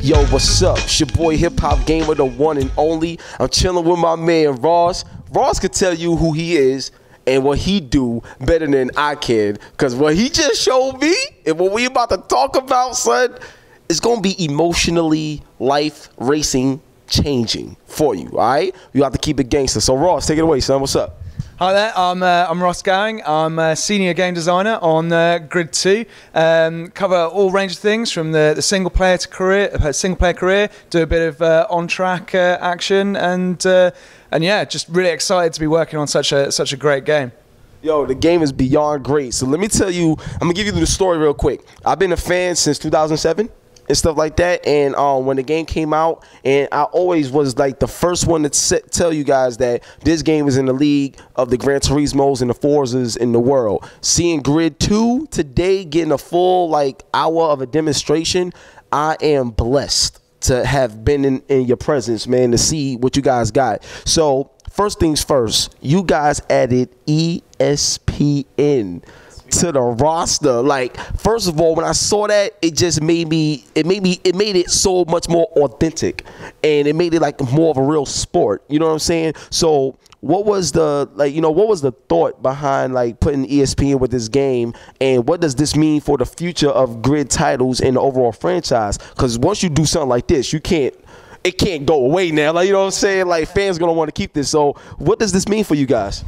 Yo, what's up? It's your boy Hip Hop Gamer, the one and only. I'm chilling with my man Ross. Ross could tell you who he is and what he do better than I can. Because what he just showed me and what we about to talk about, son, is going to be emotionally life racing changing for you, all right? You have to keep it gangster. So Ross, take it away, son. What's up? Hi there, I'm Ross Gowing. I'm a senior game designer on Grid 2. Cover all range of things from the single player career, do a bit of on-track action, and yeah, just really excited to be working on such a great game. Yo, the game is beyond great. So let me tell you, I'm gonna give you the story real quick. I've been a fan since 2007. And stuff like that, and when the game came out, and I always was like the first one to tell you guys that this game is in the league of the Gran Turismos and the Forzas in the world. Seeing Grid 2 today, getting a full like hour of a demonstration, I am blessed to have been in your presence, man, to see what you guys got. So first things first, you guys added ESPN to the roster. Like, first of all, when I saw that, it just made it so much more authentic, and it made it like more of a real sport. You know what I'm saying? So what was the what was the thought behind like putting ESPN with this game, and what does this mean for the future of Grid titles and the overall franchise? Because once you do something like this, it can't go away now. Like, you know what I'm saying? Like, fans gonna want to keep this. So what does this mean for you guys?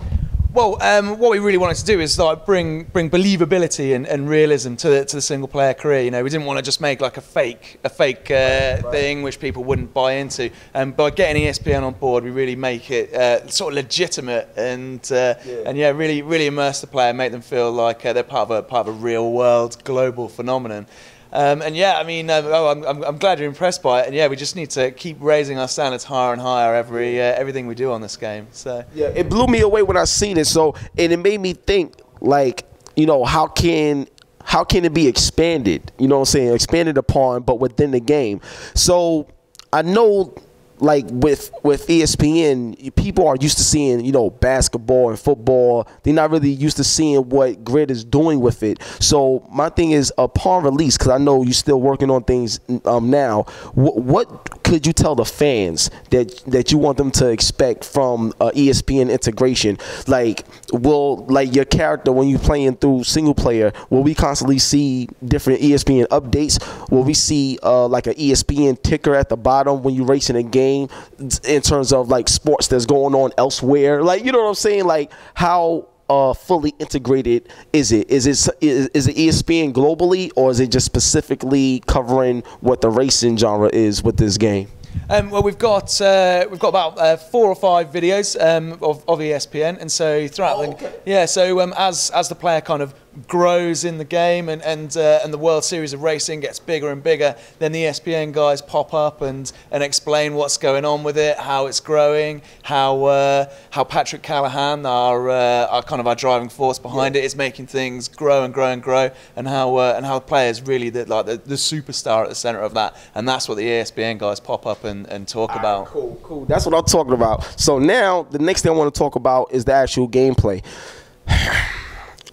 Well, what we really wanted to do is like bring believability and realism to the single player career. You know, we didn't want to just make like a fake thing which people wouldn't buy into. And by getting ESPN on board, we really make it sort of legitimate and yeah, really immerse the player, make them feel like they're part of a real world global phenomenon. And yeah, I mean, I'm glad you're impressed by it. And yeah, we just need to keep raising our standards higher and higher everything we do on this game. So yeah, it blew me away when I seen it. So, and it made me think, like, you know, how can it be expanded? You know what I'm saying? Expanded upon, but within the game. So I know, like with ESPN, people are used to seeing, you know, basketball and football. They're not really used to seeing what Grid is doing with it. So my thing is, upon release, because I know you're still working on things now, what could you tell the fans that you want them to expect from ESPN integration? Like, will your character, when you're playing through single player, will we constantly see different ESPN updates? Will we see like an ESPN ticker at the bottom when you're racing a game, in terms of like sports that's going on elsewhere? Like, you know what I'm saying? Like, how fully integrated is it? Is it ESPN globally, or is it just specifically covering what the racing genre is with this game? Well, we've got about 4 or 5 videos of ESPN, and so throughout as the player kind of grows in the game and the World Series of Racing gets bigger and bigger, then the ESPN guys pop up and explain what's going on with it, how it's growing, how Patrick Callahan, our kind of our driving force behind it, is making things grow and grow and grow, and how the player is really the superstar at the center of that, and that's what the ESPN guys pop up and talk about. Cool. That's what I'm talking about. So now the next thing I want to talk about is the actual gameplay.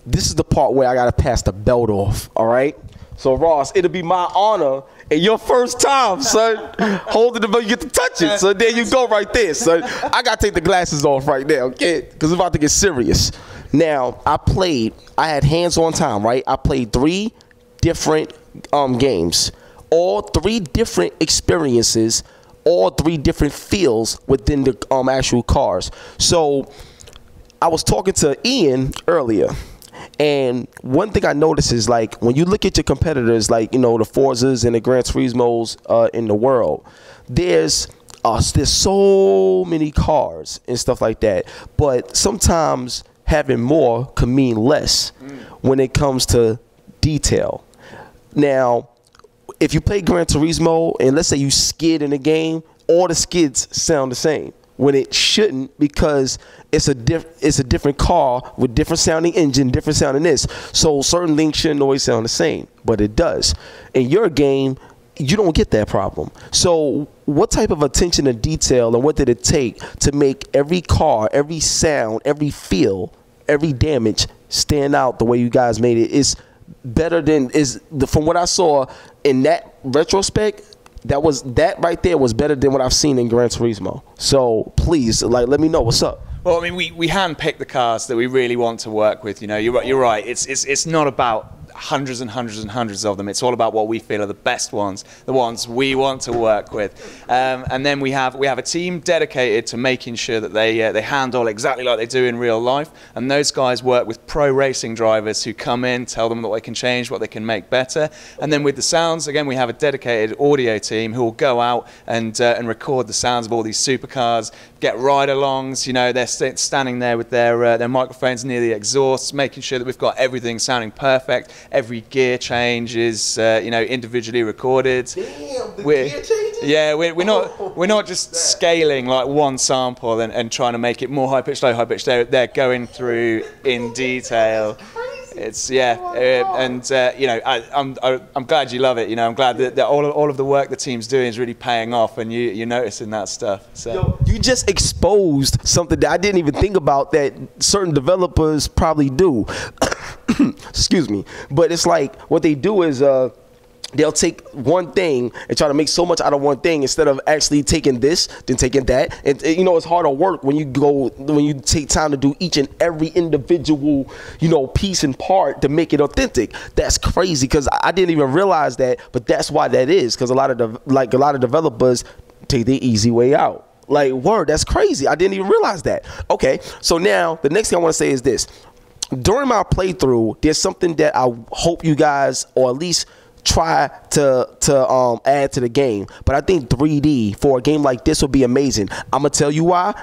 This is the part where I gotta pass the belt off, all right? So Ross, it'll be my honor and your first time, son, holding the belt. You get to touch it, so there you go right there, son. I gotta take the glasses off right now, okay? Because it's about to get serious. Now, I had hands-on time, right? I played 3 different games, all 3 different experiences, all 3 different feels within the actual cars. So I was talking to Ian earlier, and one thing I noticed is, like, when you look at your competitors, like, you know, the Forzas and the Gran Turismos in the world, there's so many cars and stuff like that. But sometimes having more can mean less when it comes to detail. Now, if you play Gran Turismo and let's say you skid in a game, all the skids sound the same, when it shouldn't, because it's a different car with different sounding engine, different sounding this. So certain things shouldn't always sound the same, but it does. In your game, you don't get that problem. So what type of attention to detail and what did it take to make every car, every sound, every feel, every damage stand out the way you guys made it? It's better than, from what I saw in that retrospect, that right there was better than what I've seen in Gran Turismo. So please, like, let me know what's up. Well, I mean, we handpick the cars that we really want to work with. You know, you're right. It's not about hundreds and hundreds and hundreds of them. It's all about what we feel are the best ones, the ones we want to work with. And then we have a team dedicated to making sure that they handle exactly like they do in real life. And those guys work with pro racing drivers who come in, tell them what they can change, what they can make better. And then with the sounds, again, we have a dedicated audio team who will go out and record the sounds of all these supercars, get ride-alongs. You know, they're standing there with their microphones near the exhausts, making sure that we've got everything sounding perfect. Every gear change is, you know, individually recorded. Damn, gear changes? Yeah, we're not just scaling like one sample and trying to make it more high pitched, low high pitched. They're going through in detail. It's you know, I'm glad you love it. You know, I'm glad that all of the work the team's doing is really paying off, and you're noticing that stuff. So yo, you just exposed something that I didn't even think about that certain developers probably do. Excuse me, but it's like what they do is they'll take one thing and try to make so much out of one thing instead of actually taking this, then taking that. And you know, it's harder work when you take time to do each and every individual, you know, piece and part to make it authentic. That's crazy, because I didn't even realize that, but that's why that is, because a lot of developers take the easy way out. Like, word, that's crazy. I didn't even realize that. Okay, so now the next thing I want to say is this. During my playthrough, there's something that I hope you guys, or at least try to add to the game. But I think 3D for a game like this would be amazing. I'm gonna tell you why.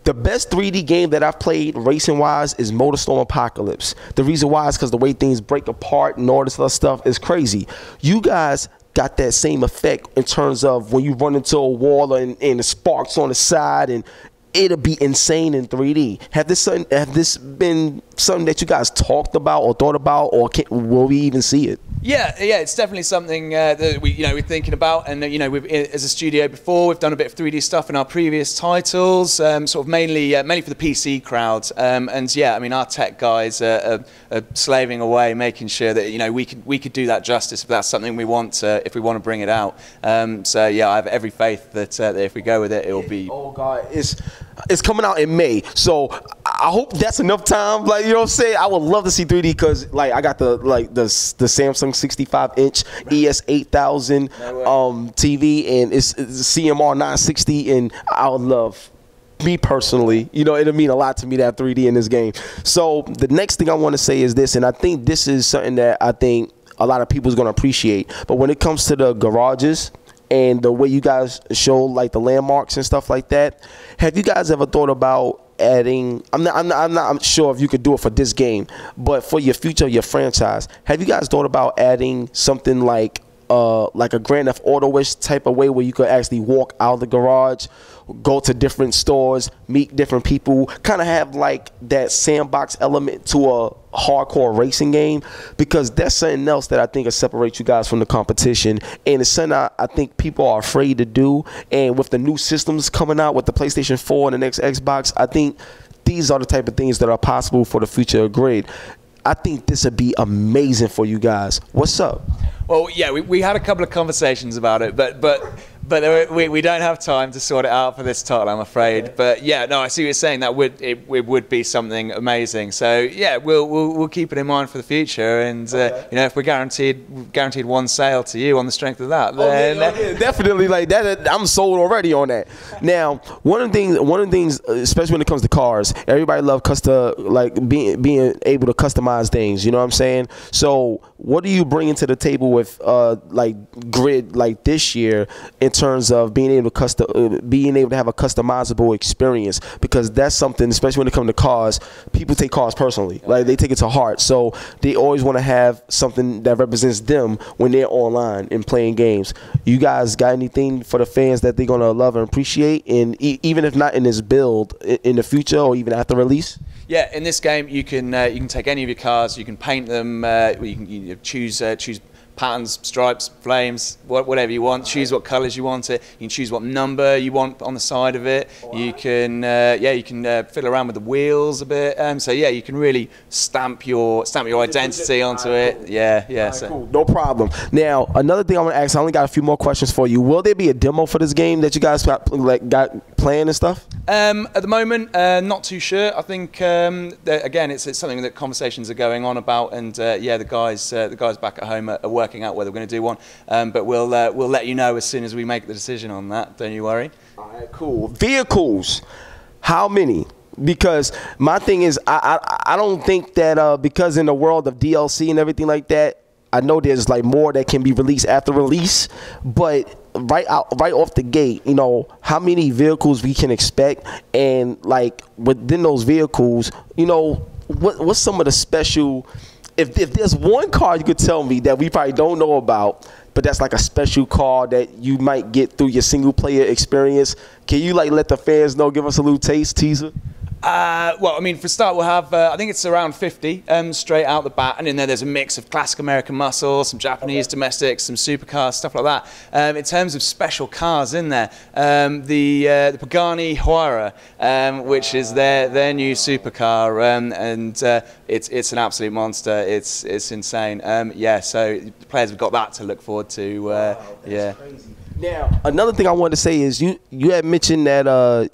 The best 3D game that I've played racing wise is MotorStorm Apocalypse. The reason why is because the way things break apart and all this other stuff is crazy. You guys got that same effect in terms of when you run into a wall and the sparks on the side, and it'll be insane in 3D. Have this been something that you guys talked about or thought about, or will we even see it? Yeah, it's definitely something that we're thinking about, and as a studio before, we've done a bit of 3D stuff in our previous titles, sort of mainly for the PC crowd, and yeah, I mean, our tech guys are slaving away, making sure that we could do that justice if that's something we want if we want to bring it out. So yeah, I have every faith that if we go with it, it'll be. Oh God, it's coming out in May, so I hope that's enough time. Like, you know what I'm saying? I would love to see 3D, because like I got the Samsung 65-inch ES8000 TV, and it's CMR 960, and I would love, me personally, it'll mean a lot to me to have 3D in this game. So the next thing I want to say is this, and I think this is something that I think a lot of people is going to appreciate. But when it comes to the garages and the way you guys show like the landmarks and stuff like that, have you guys ever thought about adding, I'm not sure if you could do it for this game, but for your future, your franchise, have you guys thought about adding something like a Grand Theft Auto-ish type of way where you could actually walk out of the garage, go to different stores, meet different people, kind of have like that sandbox element to a hardcore racing game? Because that's something else that I think will separate you guys from the competition, and it's something I think people are afraid to do. And with the new systems coming out with the PlayStation 4 and the next Xbox, I think these are the type of things that are possible for the future of Grid. I think this would be amazing for you guys. What's up? Well, yeah, we had a couple of conversations about it, but we don't have time to sort it out for this title, I'm afraid. Okay. But yeah, no, I see what you're saying. That it would be something amazing. So yeah, we'll keep it in mind for the future. And if we're guaranteed one sale to you on the strength of that, then yeah, definitely, like that. I'm sold already on that. Now, one of the things, especially when it comes to cars, everybody loves being able to customize things. You know what I'm saying? So what are you bringing to the table with Grid like this year in terms of being able to have a customizable experience? Because that's something, especially when it comes to cars, people take cars personally. Like, they take it to heart. So they always want to have something that represents them when they're online and playing games. You guys got anything for the fans that they're going to love and appreciate? And even if not in this build, in the future or even after release? Yeah, in this game you can take any of your cars, you can paint them, you can choose patterns, stripes, flames, whatever you want. Choose what colours you want it. You can choose what number you want on the side of it. You can, you can fiddle around with the wheels a bit. So yeah, you can really stamp your identity onto it. Yeah. So. Cool. No problem. Now, another thing I want to ask, I only got a few more questions for you. Will there be a demo for this game that you guys got playing and stuff? At the moment, not too sure. I think again, it's something that conversations are going on about, and yeah, the guys back at home are working out whether we're going to do one. But we'll let you know as soon as we make the decision on that. Don't you worry. All right, cool. Vehicles, how many? Because my thing is, I don't think that because in the world of DLC and everything like that, I know there's like more that can be released after release, but right off the gate, you know, how many vehicles we can expect, and like within those vehicles, you know, what's some of the special, if there's one car you could tell me that we probably don't know about, but that's like a special car that you might get through your single player experience, can you like let the fans know, give us a little teaser? Well, I mean, for a start, we'll have, I think it's around 50 straight out the bat, and in there's a mix of classic American muscle, some Japanese domestics, some supercars, stuff like that. In terms of special cars in there, the Pagani Huayra, which is their new supercar, and it's an absolute monster. It's insane. Yeah, so the players have got that to look forward to. Wow, yeah. Crazy. Now, another thing I wanted to say is you had mentioned that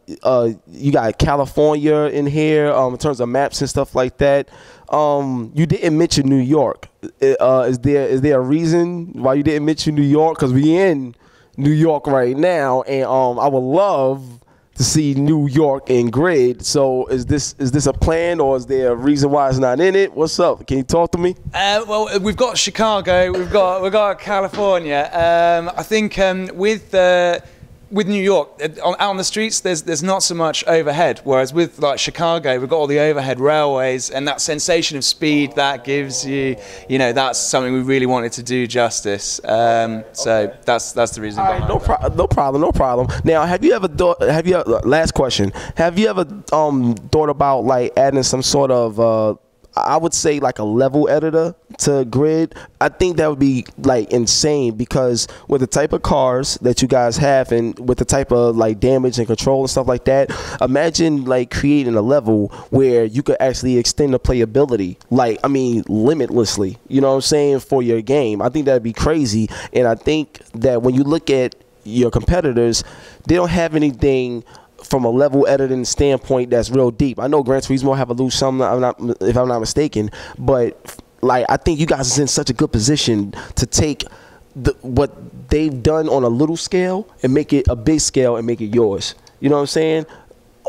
you got California in here in terms of maps and stuff like that. You didn't mention New York. Is there a reason why you didn't mention New York? Because we in New York right now, and I would love to see New York in Grid. So is this a plan, or is there a reason why it's not in it? What's up? Can you talk to me? Well, we've got Chicago, we've got California. I think with New York, out on the streets, there's not so much overhead. Whereas with like Chicago, we've got all the overhead railways, and that sensation of speed that gives you, you know, that's something we really wanted to do justice. So that's the reason. All right, no problem. Now, have you ever last question? Have you ever thought about like adding some sort of I would say like a level editor to Grid? I think that would be like insane, because with the type of cars that you guys have and with the type of like damage and control and stuff like that, imagine like creating a level where you could actually extend the playability, like, I mean, limitlessly, you know what I'm saying, for your game. I think that'd be crazy. And I think that when you look at your competitors, they don't have anything from a level editing standpoint that's real deep. I know Gran Turismo have a little something, if I'm not mistaken, but like I think you guys is in such a good position to take what they've done on a little scale and make it a big scale and make it yours. You know what I'm saying?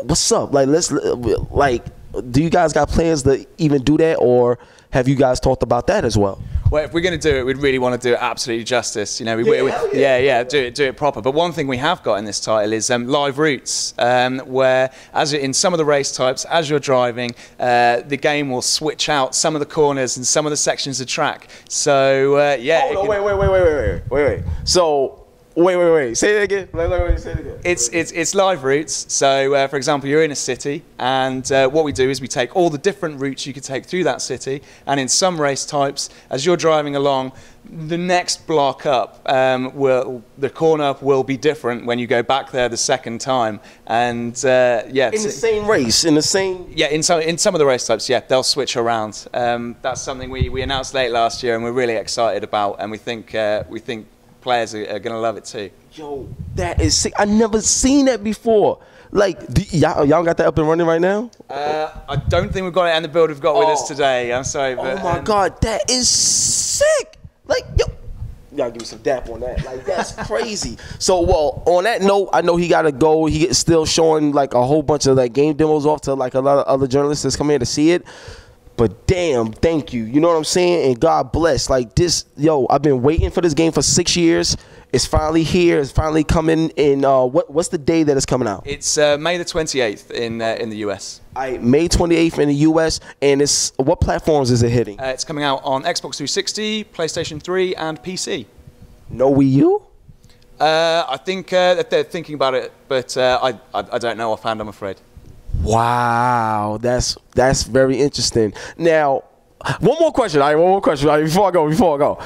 What's up? Like, do you guys got plans to even do that, or have you guys talked about that as well? Well, if we're going to do it, we'd really want to do it absolutely justice. You know, do it proper. But one thing we have got in this title is live routes, where in some of the race types, as you're driving, the game will switch out some of the corners and some of the sections of track. So yeah. Oh, no, wait. So. Wait. Say it again. Say it again. It's live routes. So, for example, you're in a city, and what we do is we take all the different routes you could take through that city, and in some race types, as you're driving along, the next block up, the corner up will be different when you go back there the second time, and yeah. In the same race, in the same. Yeah, in some of the race types, yeah, they'll switch around. That's something we announced late last year, and we're really excited about, and we think players are going to love it too. Yo, that is sick. I never seen that before. Like, y'all got that up and running right now? I don't think we've got it, and the build we've got with us today. I'm sorry, but oh my god, that is sick. Like, yo, y'all give me some dap on that. Like, that's crazy. So, well, on that note, I know he got to go. He still showing like a whole bunch of like game demos off to like a lot of other journalists that's come here to see it. But damn, thank you. You know what I'm saying? And God bless. Like this, yo, I've been waiting for this game for 6 years. It's finally here. It's finally coming in. What's the day that it's coming out? It's May the 28th in the US. May 28th in the US. And it's what platforms is it hitting? It's coming out on Xbox 360, PlayStation 3, and PC. No Wii U? I think that they're thinking about it, but I don't know offhand, I'm afraid. Wow, that's very interesting. Now, One more question. All right, one more question. All right, before I go,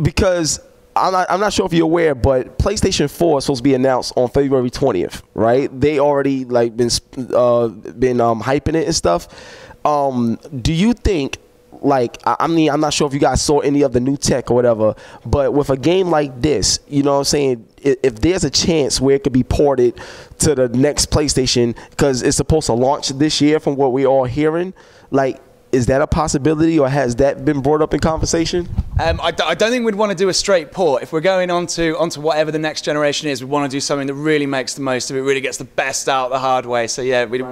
because I'm not sure if you're aware, but PlayStation 4 is supposed to be announced on February 20th, right? They already like been hyping it and stuff. Do you think, like, I mean, I'm not sure if you guys saw any of the new tech or whatever, but with a game like this, you know what I'm saying, if there's a chance where it could be ported to the next PlayStation, because it's supposed to launch this year from what we're all hearing, like, is that a possibility, or has that been brought up in conversation? I don't think we'd want to do a straight port. If we're going onto whatever the next generation is, we want to do something that really makes the most of it, really gets the best out the hard way. So yeah, we'd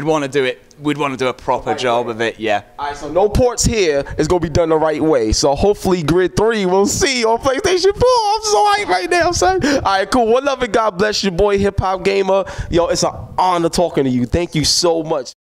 want to do it. We'd want to do a proper job of it. Yeah. All right. So no ports here. It's gonna be done the right way. So hopefully, Grid 3 we'll see on PlayStation 4. I'm so hyped right now, son. All right, cool. One love and God bless you, boy, hip hop gamer. Yo, it's an honor talking to you. Thank you so much.